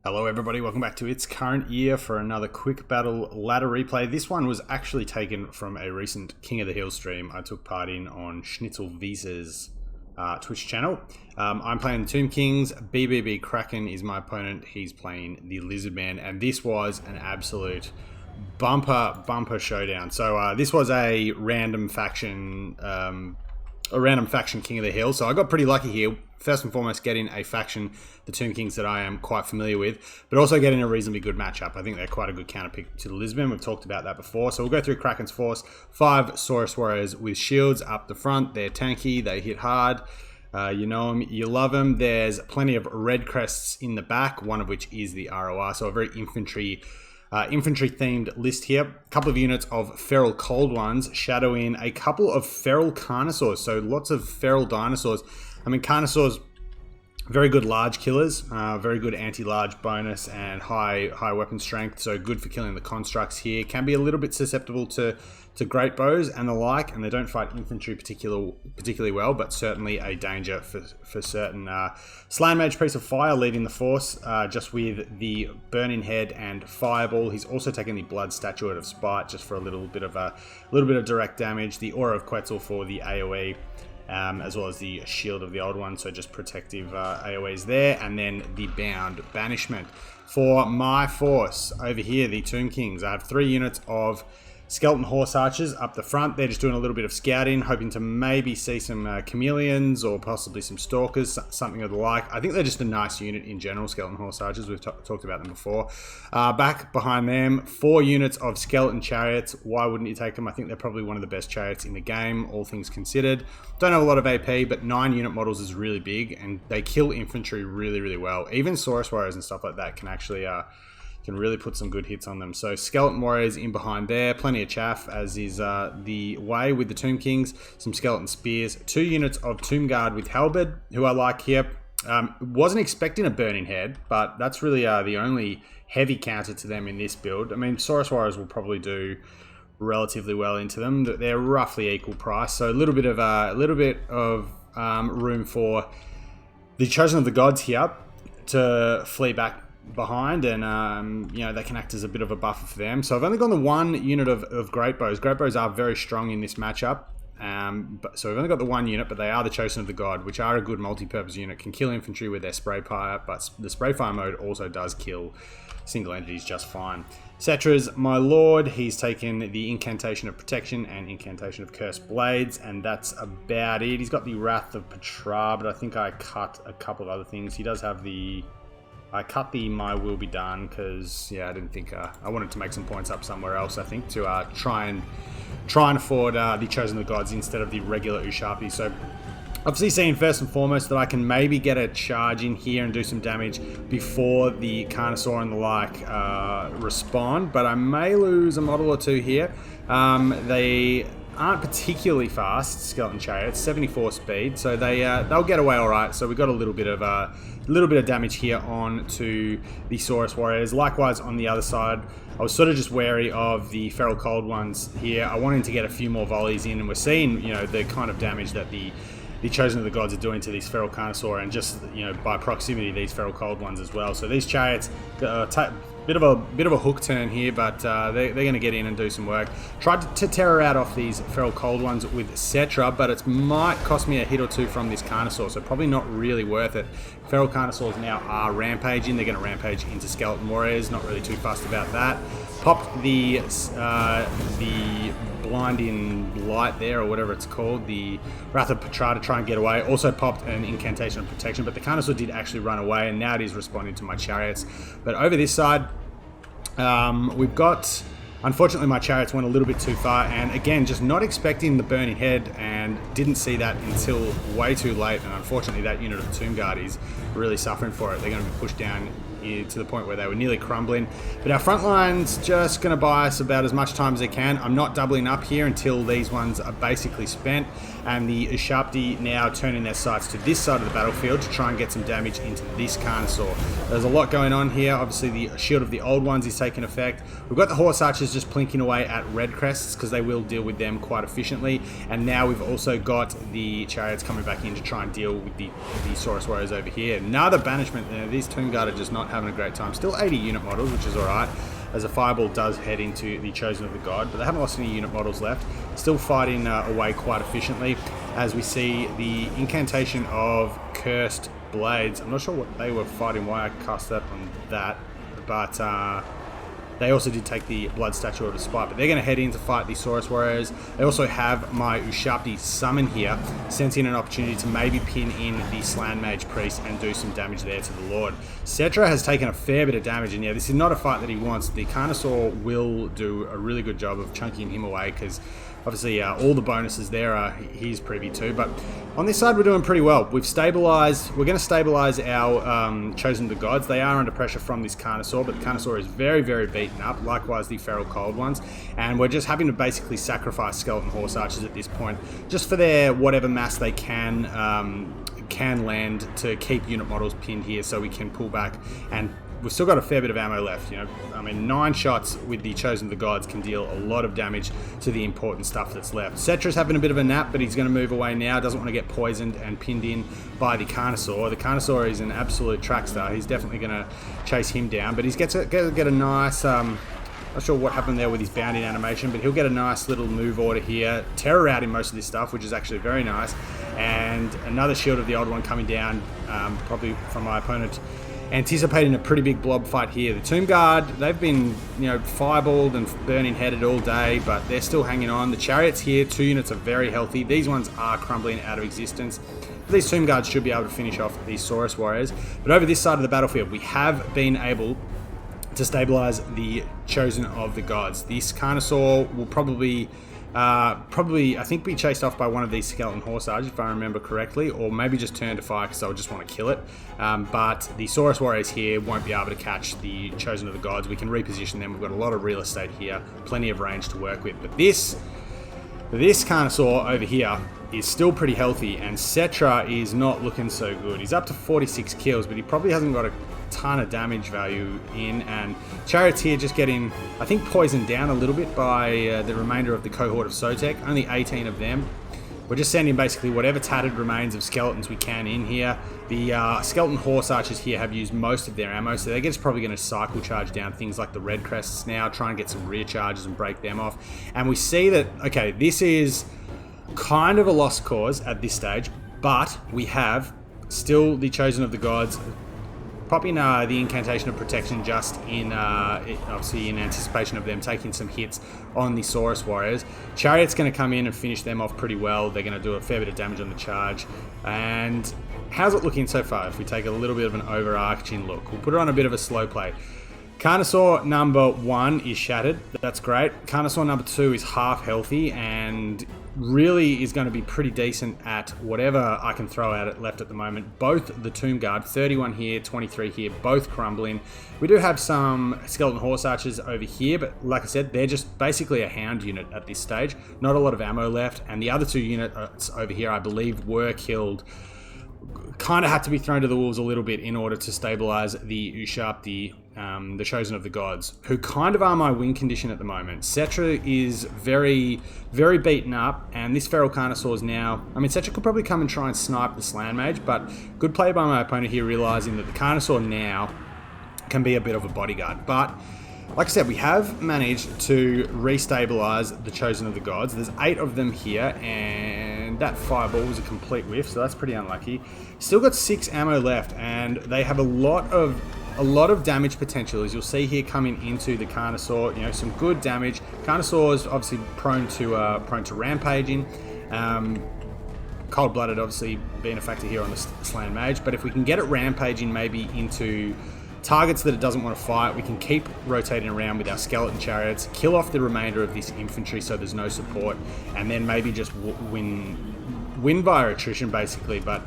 Hello everybody, welcome back to It's Current Year for another quick battle ladder replay. This one was actually taken from a recent King of the Hill stream I took part in on Schnitzel Visa's Twitch channel. I'm playing the Tomb Kings, BBB Kraken is my opponent, he's playing the Lizardmen, and this was an absolute bumper showdown. So this was a random faction King of the Hill, so I got pretty lucky here. First and foremost, getting a faction, the Tomb Kings, that I am quite familiar with, but also getting a reasonably good matchup. I think they're quite a good counter pick to the Lizardmen. We've talked about that before. So we'll go through Kraken's force. 5 Saurus Warriors with shields up the front. They're tanky, they hit hard. You know them, you love them. There's plenty of red crests in the back, one of which is the ROR, so a very infantry themed list here. A couple of units of feral cold ones, shadowing a couple of feral carnosaurs, so lots of feral dinosaurs. I mean, carnosaurs, very good large killers, very good anti-large bonus and high weapon strength, so good for killing the constructs here. Can be a little bit susceptible to great bows and the like, and they don't fight infantry particularly well, but certainly a danger for certain. Slan Mage, Priest of Fire, leading the force, just with the Burning Head and Fireball. He's also taken the Blood Statuette of Spite, just for a little bit of direct damage. The Aura of Quetzal for the AoE. As well as the Shield of the Old One, so just protective AoEs there, and then the Bound Banishment. For my force over here, the Tomb Kings, I have 3 units of Skeleton Horse Archers up the front. They're just doing a little bit of scouting, hoping to maybe see some chameleons or possibly some stalkers, something of the like. I think they're just a nice unit in general, Skeleton Horse Archers. We've talked about them before. Back behind them, 4 units of Skeleton Chariots. Why wouldn't you take them? I think they're probably one of the best chariots in the game, all things considered. Don't have a lot of AP, but 9 unit models is really big, and they kill infantry really well. Even Saurus Warriors and stuff like that can actually can really put some good hits on them. So Skeleton Warriors in behind there, plenty of chaff, as is the way with the Tomb Kings. Some Skeleton Spears, 2 units of Tomb Guard with Halberd, who I like here. Wasn't expecting a Burning Head, but that's really the only heavy counter to them in this build. I mean, Saurus Warriors will probably do relatively well into them. They're roughly equal price, so a little bit of room for the Chosen of the Gods here to flee back behind, and you know, they can act as a bit of a buffer for them. So I've only gone the 1 unit of Great Bows. Great Bows are very strong in this matchup, so we've only got the 1 unit, but they are the Chosen of the God, which are a good multi-purpose unit. Can kill infantry with their spray fire, but the spray fire mode also does kill single entities just fine. Cetra's my lord. He's taken the Incantation of Protection and Incantation of Cursed Blades, and that's about it. He's got the Wrath of Petra, but I think I cut a couple of other things. He does have the... I cut the My Will Be Done because, yeah, I didn't think... I wanted to make some points up somewhere else, I think, to try and afford the Chosen of the Gods instead of the regular Usharpi. So obviously seeing first and foremost that I can maybe get a charge in here and do some damage before the Carnosaur and the like respond, but I may lose a model or 2 here. They aren't particularly fast, Skeleton Chariots, 74 speed, so they'll get away all right. So we got a little bit of damage here on to the Saurus Warriors. Likewise on the other side, I was sort of just wary of the Feral Cold ones here. I wanted to get a few more volleys in, and we're seeing, you know, the kind of damage that the Chosen of the Gods are doing to these Feral Carnosaur, and just, you know, by proximity, these Feral Cold ones as well. So these Chariots, bit of a hook turn here, but they're going to get in and do some work. Tried to terror out off these Feral Cold ones with Cetra, but it might cost me a hit or 2 from this Carnosaur, so probably not really worth it. Feral Carnosaurs now are rampaging. They're going to rampage into Skeleton Warriors. Not really too fussed about that. Popped the Blinding Light there, or whatever it's called, the Wrath of Petra, to try and get away. Also popped an Incantation of Protection, but the Carnosaur did actually run away, and now it is responding to my Chariots. But over this side, we've got... Unfortunately, my Chariots went a little bit too far, and again, just not expecting the Burning Head, and didn't see that until way too late, and unfortunately that unit of Tomb Guard is really suffering for it. They're going to be pushed down to the point where they were nearly crumbling. But our front line's just going to buy us about as much time as they can. I'm not doubling up here until these ones are basically spent, and the Usharpi now turning their sights to this side of the battlefield to try and get some damage into this Carnosaur. There's a lot going on here. Obviously the Shield of the Old Ones is taking effect. We've got the Horse Archers is just plinking away at red crests because they will deal with them quite efficiently. And now we've also got the chariots coming back in to try and deal with the Saurus Warriors over here. Another banishment. These Tomb Guard are just not having a great time. Still 80 unit models, which is alright, as a fireball does head into the Chosen of the God, but they haven't lost any unit models left. Still fighting away quite efficiently, as we see the incantation of Cursed Blades. I'm not sure what they were fighting, why I cast that on that, but they also did take the Blood Statue of Despite, but they're going to head in to fight the Saurus Warriors. They also have my Ushabti summon here, sensing an opportunity to maybe pin in the Slan Mage Priest and do some damage there to the Lord. Cetra has taken a fair bit of damage, and yeah, this is not a fight that he wants. The Carnosaur will do a really good job of chunking him away, because obviously all the bonuses there are he's privy to. But on this side, we're doing pretty well. We've stabilized. We're going to stabilize our Chosen of the Gods. They are under pressure from this Carnosaur, but the Carnosaur is very, very beaten up. Likewise, the Feral Cold ones. And we're just having to basically sacrifice Skeleton Horse Archers at this point, just for their whatever mass they can land to keep unit models pinned here, so we can pull back. And we've still got a fair bit of ammo left, you know. I mean, 9 shots with the Chosen of the Gods can deal a lot of damage to the important stuff that's left. Cetra's having a bit of a nap, but he's going to move away now. Doesn't want to get poisoned and pinned in by the Carnosaur. The Carnosaur is an absolute track star. He's definitely going to chase him down, but he's get a nice... not sure what happened there with his bounding animation, but he'll get a nice little move order here. Terror out in most of this stuff, which is actually very nice. And another Shield of the Old One coming down, probably from my opponent, anticipating a pretty big blob fight here. The Tomb Guard, they've been, you know, fireballed and burning headed all day, but they're still hanging on. The chariots here, 2 units are very healthy. These ones are crumbling out of existence. These Tomb Guards should be able to finish off these Saurus Warriors. But over this side of the battlefield, we have been able to stabilize the Chosen of the Gods. This Carnosaur will probably I think be chased off by one of these Skeleton Horse Archers, if I remember correctly, or maybe just turn to fire because they'll just want to kill it. But the Saurus Warriors here won't be able to catch the Chosen of the Gods. We can reposition them. We've got a lot of real estate here, plenty of range to work with. But this Carnosaur over here is still pretty healthy, and Cetra is not looking so good. He's up to 46 kills, but he probably hasn't got a ton of damage value in, and chariots here just getting, I think, poisoned down a little bit by the remainder of the cohort of Sotek. Only 18 of them. We're just sending basically whatever tattered remains of skeletons we can in here. The Skeleton Horse Archers here have used most of their ammo, so they're just probably going to cycle charge down things like the Red Crests now, try and get some rear charges and break them off. And we see that, okay, this is kind of a lost cause at this stage, but we have still the Chosen of the Gods popping the Incantation of Protection just in, obviously in anticipation of them taking some hits on the Saurus Warriors. Chariot's going to come in and finish them off pretty well. They're going to do a fair bit of damage on the charge. And how's it looking so far? If we take a little bit of an overarching look, we'll put it on a bit of a slow play. Carnosaur number 1 is shattered. That's great. Carnosaur number 2 is half healthy and really is going to be pretty decent at whatever I can throw at it left at the moment. Both the Tomb Guard, 31 here, 23 here, both crumbling. We do have some Skeleton Horse Archers over here, but like I said, they're just basically a hound unit at this stage. Not a lot of ammo left, and the other 2 units over here, I believe, were killed. Kind of had to be thrown to the wolves a little bit in order to stabilize the Ushabti, the Chosen of the Gods, who kind of are my win condition at the moment. Cetra is very, very beaten up, and this Feral Carnosaur is now... I mean, Cetra could probably come and try and snipe the Slan Mage, but good play by my opponent here, realizing that the Carnosaur now can be a bit of a bodyguard. But like I said, we have managed to restabilize the Chosen of the Gods. There's 8 of them here, and that fireball was a complete whiff, so that's pretty unlucky. Still got 6 ammo left, and they have a lot of damage potential, as you'll see here coming into the Carnosaur. You know, some good damage. Carnosaur is obviously prone to rampaging. Cold-blooded obviously being a factor here on the Slan Mage, but if we can get it rampaging maybe into targets that it doesn't want to fight, we can keep rotating around with our skeleton chariots, kill off the remainder of this infantry so there's no support, and then maybe just win via attrition basically. But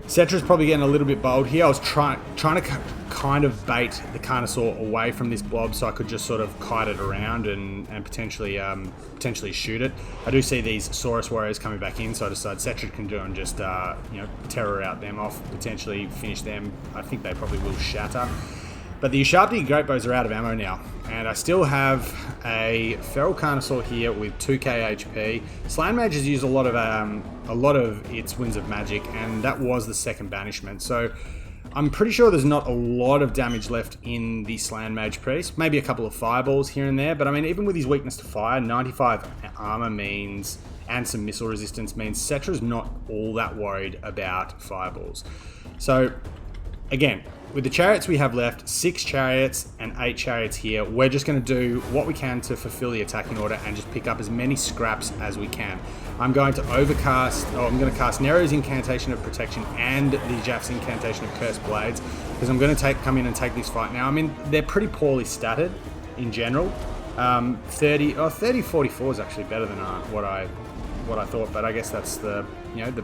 Cetra's probably getting a little bit bold here. I was trying to kind of bait the Carnosaur away from this blob so I could just sort of kite it around and potentially shoot it. I do see these Saurus Warriors coming back in, so I decided Cetra can do and just you know, terror out them off, potentially finish them. I think they probably will shatter. But the Ushabti Great Bows are out of ammo now. and I still have a Feral Carnosaur here with 2k HP. Slan Mage has used a lot of its Winds of Magic, and that was the second banishment. So I'm pretty sure there's not a lot of damage left in the Slan Mage Priest. Maybe a couple of fireballs here and there, but I mean, even with his weakness to fire, 95 armor means, and some missile resistance means, Cetra's not all that worried about fireballs. So again, with the chariots we have left, 6 chariots and 8 chariots here, we're just going to do what we can to fulfill the attacking order and just pick up as many scraps as we can. I'm going to I'm going to cast Nero's Incantation of Protection and the Jaff's Incantation of Cursed Blades, because I'm going to come in and take this fight. Now, I mean, they're pretty poorly statted in general. 30-44 is actually better than what I thought, but I guess that's the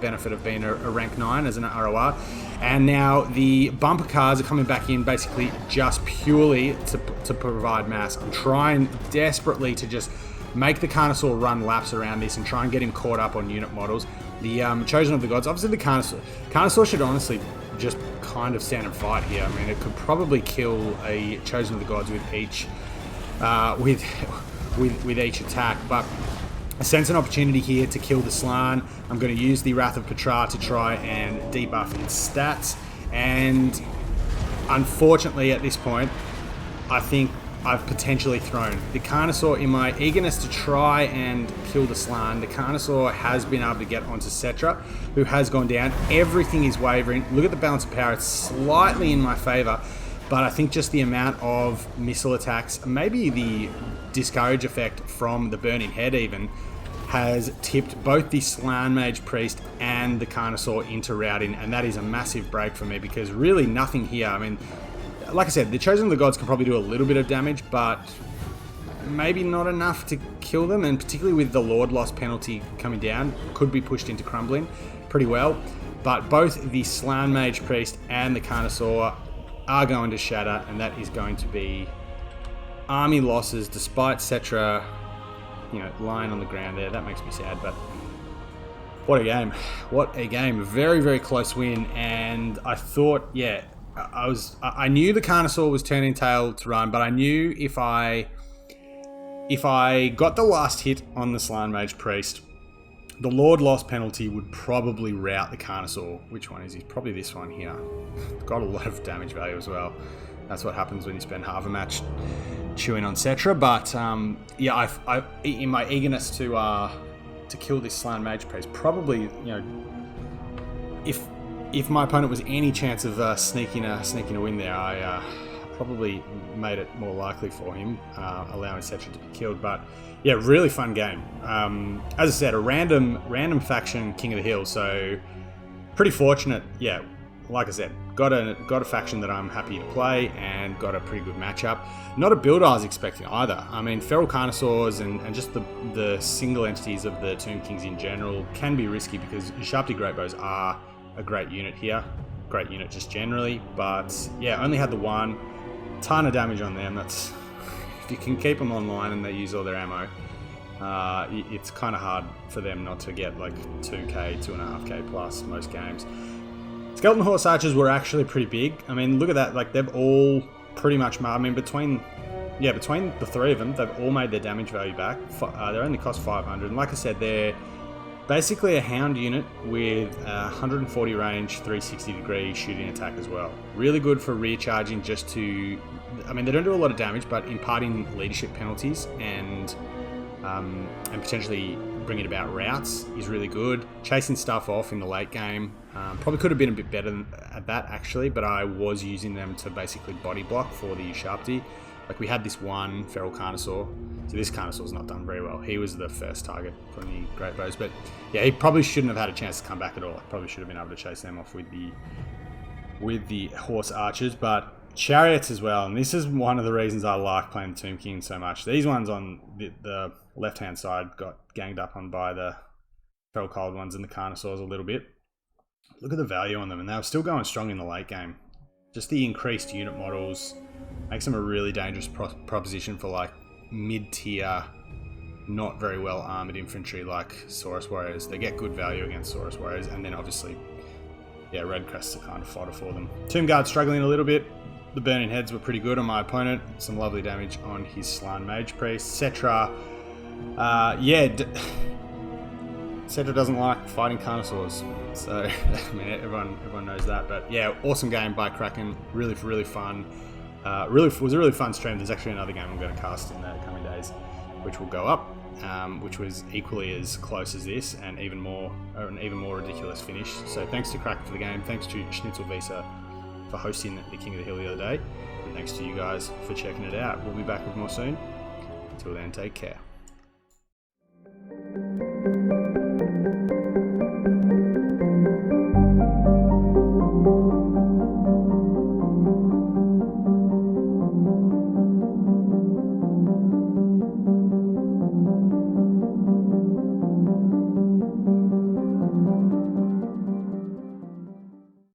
benefit of being a rank 9 as an ROR. And now the bumper cars are coming back in basically just purely to provide mass. I'm trying desperately to just make the Carnosaur run laps around this and try and get him caught up on unit models. The Chosen of the Gods, obviously the Carnosaur should honestly just kind of stand and fight here. I mean, it could probably kill a Chosen of the Gods with each with each attack, but I sense an opportunity here to kill the Slan. I'm going to use the Wrath of Petra to try and debuff its stats, and unfortunately at this point I think I've potentially thrown the Carnosaur. In my eagerness to try and kill the Slan, the Carnosaur has been able to get onto Cetra, who has gone down. Everything is wavering. Look at the balance of power, it's slightly in my favor, but I think just the amount of missile attacks, maybe the discourage effect from the Burning Head even, has tipped both the Slan Mage Priest and the Carnosaur into routing, and that is a massive break for me, because really nothing here. I mean, like I said, the Chosen of the Gods can probably do a little bit of damage, but maybe not enough to kill them, and particularly with the Lord Loss penalty coming down, could be pushed into crumbling pretty well. But both the Slan Mage Priest and the Carnosaur are going to shatter, and that is going to be army losses, despite Cetra, lying on the ground there. That makes me sad, but what a game. What a game. Very, very close win, and I thought, yeah, I knew the Carnosaur was turning tail to run, but I knew if I got the last hit on the Slan Mage Priest, the Lord Loss penalty would probably rout the Carnosaur. Which one is he? Probably this one here. Got a lot of damage value as well. That's what happens when you spend half a match chewing on Cetra. But yeah, I in my eagerness to kill this Slan Mage Priest, probably, if my opponent was any chance of sneaking a win there, I probably made it more likely for him, allowing Cetra to be killed. But yeah, really fun game. As I said, a random faction King of the Hill, so pretty fortunate. Yeah, like I said, got a faction that I'm happy to play, and got a pretty good matchup. Not a build I was expecting either. I mean, Feral Carnosaurs and just the single entities of the Tomb Kings in general can be risky, because Ushabti Greatbows are a great unit here. Great unit just generally, but yeah, only had the one. Ton of damage on them. That's, if you can keep them online and they use all their ammo, it's kind of hard for them not to get like 2k, 2.5k plus most games. Skeleton Horse Archers were actually pretty big. I mean, look at that. Like, they've all pretty much, I mean, between the three of them, they've all made their damage value back. They only cost 500, and like I said, they're basically a Hound unit with 140 range, 360 degree shooting attack as well. Really good for rear charging, just to, I mean, they don't do a lot of damage, but imparting leadership penalties and potentially bringing about routes is really good. Chasing stuff off in the late game, probably could have been a bit better at that actually, but I was using them to basically body block for the Ushabti. Like, we had this one Feral Carnosaur, so this Carnosaur's not done very well. He was the first target from the Great Bows, but yeah, he probably shouldn't have had a chance to come back at all. I probably should have been able to chase them off with the Horse Archers, but Chariots as well, and this is one of the reasons I like playing the Tomb King so much. These ones on the left-hand side got ganged up on by the Feral Cold ones and the Carnosaurs a little bit. Look at the value on them, and they were still going strong in the late game. Just the increased unit models makes them a really dangerous proposition for like mid-tier, not very well armored infantry like Saurus Warriors. They get good value against Saurus Warriors, and then obviously, yeah, Red Crests are kind of fodder for them. Tomb Guard struggling a little bit. the burning heads were pretty good on my opponent. Some lovely damage on his Slann Mage Priest. Cetra, Cetra doesn't like fighting Carnosaurs, so I mean everyone knows that. But yeah, awesome game by Kraken. Really fun. Was a really fun stream. There's actually another game I'm going to cast in the coming days, which will go up, which was equally as close as this, and an even more ridiculous finish. So thanks to Kraken for the game. Thanks to Schnitzel Visa for hosting the King of the Hill the other day, and thanks to you guys for checking it out. We'll be back with more soon. Until then, take care.